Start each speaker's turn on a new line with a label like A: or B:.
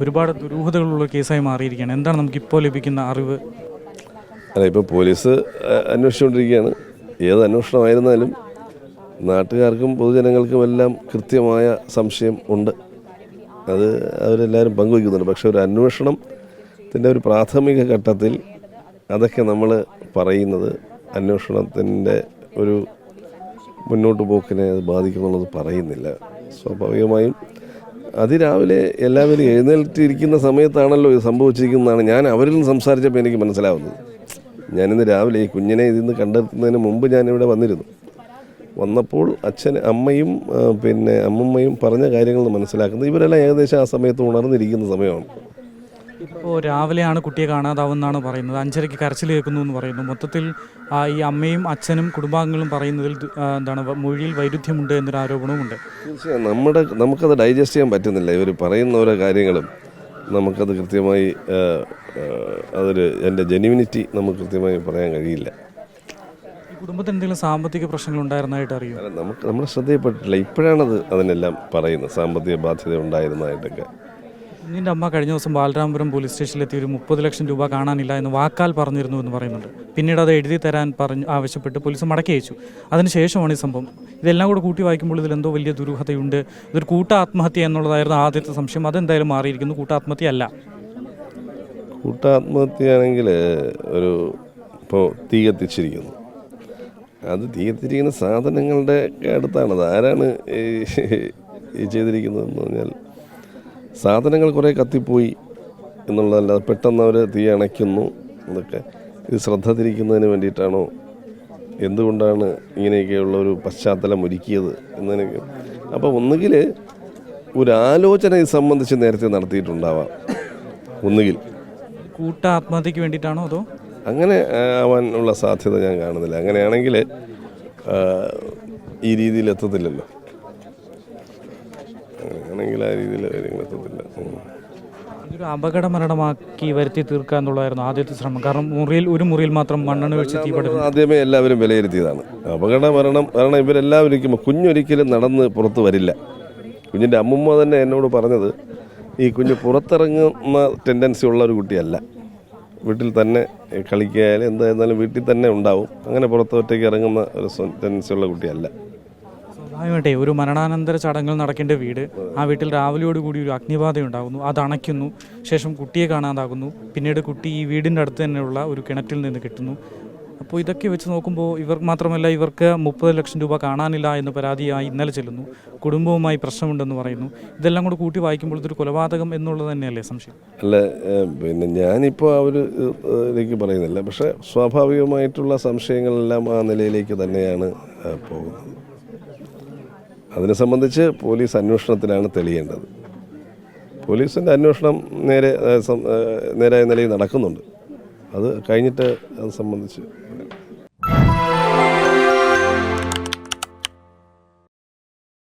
A: ഒരുപാട് ദുരൂഹതകളുള്ള കേസായി മാറിയിരിക്കുകയാണ്. എന്താണ് നമുക്കിപ്പോൾ ലഭിക്കുന്ന അറിവ്?
B: അല്ല, ഇപ്പോൾ പോലീസ് അന്വേഷിച്ചുകൊണ്ടിരിക്കുകയാണ്. ഏത് അന്വേഷണമായിരുന്നാലും നാട്ടുകാർക്കും പൊതുജനങ്ങൾക്കും എല്ലാം കൃത്യമായ സംശയം ഉണ്ട്. അത് അവരെല്ലാവരും പങ്കുവയ്ക്കുന്നുണ്ട്. പക്ഷേ ഒരു അന്വേഷണത്തിൻ്റെ ഒരു പ്രാഥമിക ഘട്ടത്തിൽ അതൊക്കെ നമ്മൾ പറയുന്നത് അന്വേഷണത്തിൻ്റെ ഒരു മുന്നോട്ട് പോക്കിനെ അത് ബാധിക്കുമെന്നുള്ളത് പറയുന്നില്ല. സ്വാഭാവികമായും അതിരാവിലെ എല്ലാവരും എഴുന്നേറ്റിരിക്കുന്ന സമയത്താണല്ലോ ഇത് സംഭവിച്ചിരിക്കുന്നതാണ് ഞാൻ അവരിൽ നിന്ന് സംസാരിച്ചപ്പോൾ എനിക്ക് മനസ്സിലാവുന്നത്. ഞാനിന്ന് രാവിലെ ഈ കുഞ്ഞിനെ ഇതിൽ നിന്ന് കണ്ടെത്തുന്നതിന് മുമ്പ് ഞാനിവിടെ വന്നപ്പോൾ അമ്മയും അമ്മമ്മയും പറഞ്ഞ കാര്യങ്ങൾ മനസ്സിലാക്കുന്നത് ഇവരെല്ലാം ഏകദേശം ആ സമയത്ത് ഉണർന്നിരിക്കുന്ന സമയമാണ്.
A: ഇപ്പോൾ രാവിലെയാണ് കുട്ടിയെ കാണാതാവുമെന്നാണ് പറയുന്നത്. 5:30 കരച്ചിൽ കേൾക്കുന്നു എന്ന് പറയുന്നു. മൊത്തത്തിൽ ഈ അമ്മയും അച്ഛനും കുടുംബാംഗങ്ങളും പറയുന്നതിൽ മൊഴിയിൽ വൈരുദ്ധ്യമുണ്ട് എന്നൊരു ആരോപണവുമുണ്ട്.
B: തീർച്ചയായും നമുക്കത് ഡൈജസ്റ്റ് ചെയ്യാൻ പറ്റുന്നില്ല. ഇവർ പറയുന്ന ഓരോ കാര്യങ്ങളും നമുക്കത് കൃത്യമായി എൻ്റെ ജെന്യുവിനിറ്റി നമുക്ക് കൃത്യമായി പറയാൻ കഴിയില്ല.
A: കുടുംബത്തിന് എന്തെങ്കിലും സാമ്പത്തിക പ്രശ്നങ്ങൾ ഉണ്ടായിരുന്നതായിട്ട് അറിയും?
B: നമ്മുടെ ശ്രദ്ധയിൽപ്പെട്ടിട്ടില്ല. ഇപ്പോഴാണത് അതിനെല്ലാം പറയുന്നത്, സാമ്പത്തിക ബാധ്യത ഉണ്ടായിരുന്നതായിട്ടൊക്കെ.
A: കുഞ്ഞിൻ്റെ അമ്മ കഴിഞ്ഞ ദിവസം ബാലരാമപുരം പോലീസ് സ്റ്റേഷനിലെത്തി ഒരു 30 ലക്ഷം രൂപ കാണാനില്ല എന്ന് വാക്കാൽ പറഞ്ഞിരുന്നു എന്ന് പറയുന്നുണ്ട്. പിന്നീട് അത് എഴുതി തരാൻ ആവശ്യപ്പെട്ട് പോലീസ് മടക്കി അയച്ചു. അതിനുശേഷമാണ് ഈ സംഭവം. ഇതെല്ലാം കൂടെ കൂട്ടി വായിക്കുമ്പോൾ ഇതിലെന്തോ വലിയ ദുരൂഹതയുണ്ട്. ഇതൊരു കൂട്ട ആത്മഹത്യ എന്നുള്ളതായിരുന്നു ആദ്യത്തെ സംശയം. അതെന്തായാലും മാറിയിരിക്കുന്നു. കൂട്ടാത്മഹത്യ അല്ല.
B: കൂട്ടാത്മഹത്യയാണെങ്കിൽ ഇപ്പോൾ തീ കത്തിച്ചിരിക്കുന്നു. അത് തീ കത്തിച്ചിരിക്കുന്ന സാധനങ്ങളുടെ അടുത്താണത്. ആരാണ് ഈ ചെയ്തിരിക്കുന്നതെന്ന് പറഞ്ഞാൽ സാധനങ്ങൾ കുറേ കത്തിപ്പോയി എന്നുള്ളതല്ലാതെ പെട്ടെന്ന് അവർ തീ അണയ്ക്കുന്നു. അതൊക്കെ ഇത് ശ്രദ്ധ തിരിക്കുന്നതിന് വേണ്ടിയിട്ടാണോ, എന്തുകൊണ്ടാണ് ഇങ്ങനെയൊക്കെയുള്ള ഒരു പശ്ചാത്തലം ഒരുക്കിയത് എന്നതിനൊക്കെ. അപ്പോൾ ഒന്നുകിൽ ഒരു ആലോചന ഇത് സംബന്ധിച്ച് നേരത്തെ നടത്തിയിട്ടുണ്ടാവാം. ഒന്നുകിൽ
A: കൂട്ട ആത്മഹത്യക്ക് വേണ്ടിയിട്ടാണോ അതോ
B: അങ്ങനെ ആവാനുള്ള സാധ്യത ഞാൻ കാണുന്നില്ല. അങ്ങനെയാണെങ്കിൽ ഈ രീതിയിൽ എത്തത്തില്ലല്ലോ. അങ്ങനെയാണെങ്കിൽ ആ രീതിയിൽ കാര്യങ്ങൾ എത്തത്തില്ല.
A: ഇതൊരു അപകട മരണമാക്കി വരുത്തി തീർക്കുക എന്നുള്ളതായിരുന്നു ആദ്യത്തെ ശ്രമം. കാരണം ഒരു മുറിയിൽ മാത്രം മണ്ണെണ്ണ ഒഴിച്ച് തീപിടുത്തം
B: ആദ്യമേ എല്ലാവരും വിലയിരുത്തിയതാണ്. അപകട മരണം കാരണം ഇവരെല്ലാവരും കുഞ്ഞൊരിക്കലും നടന്ന് പുറത്ത് വരില്ല. കുഞ്ഞിൻ്റെ അമ്മുമ്മ തന്നെ എന്നോട് പറഞ്ഞത് ഈ കുഞ്ഞ് പുറത്തിറങ്ങുന്ന ടെൻഡൻസി ഉള്ള ഒരു കുട്ടിയല്ല. വീട്ടിൽ തന്നെ കളിക്കായാലും എന്തായിരുന്നാലും വീട്ടിൽ തന്നെ ഉണ്ടാവും. അങ്ങനെ പുറത്ത് ഒറ്റയ്ക്ക് ഇറങ്ങുന്ന ഒരു ടെൻഡൻസി ഉള്ള കുട്ടിയല്ല.
A: സ്വാഭാവികമായിട്ടേ ഒരു മരണാനന്തര ചടങ്ങുകൾ നടക്കേണ്ട വീട്, ആ വീട്ടിൽ രാവിലെയോടുകൂടി ഒരു അഗ്നിബാധ ഉണ്ടാകുന്നു. അത് അണയ്ക്കുന്നു. ശേഷം കുട്ടിയെ കാണാതാകുന്നു. പിന്നീട് കുട്ടി ഈ വീടിൻ്റെ അടുത്ത് തന്നെയുള്ള ഒരു കിണറ്റിൽ നിന്ന് കിട്ടുന്നു. അപ്പോൾ ഇതൊക്കെ വെച്ച് നോക്കുമ്പോൾ ഇവർക്ക് 30 ലക്ഷം രൂപ കാണാനില്ല എന്ന് പരാതിയായി ഇന്നലെ ചെല്ലുന്നു. കുടുംബവുമായി പ്രശ്നമുണ്ടെന്ന് പറയുന്നു. ഇതെല്ലാം കൂടെ കൂട്ടി വായിക്കുമ്പോൾ ഇതൊരു കൊലപാതകം എന്നുള്ളത് തന്നെയല്ലേ സംശയം?
B: അല്ല, ഞാനിപ്പോൾ ഇതിലേക്ക് പറയുന്നില്ല. പക്ഷേ സ്വാഭാവികമായിട്ടുള്ള സംശയങ്ങളെല്ലാം ആ നിലയിലേക്ക് തന്നെയാണ് പോകുന്നത്. അതിനെ സംബന്ധിച്ച് പോലീസ് അന്വേഷണത്തിലാണ് തെളിയേണ്ടത്. പോലീസിൻ്റെ അന്വേഷണം നേരായ നിലയിൽ നടക്കുന്നുണ്ട്. അത് കഴിഞ്ഞിട്ട് അത് സംബന്ധിച്ച്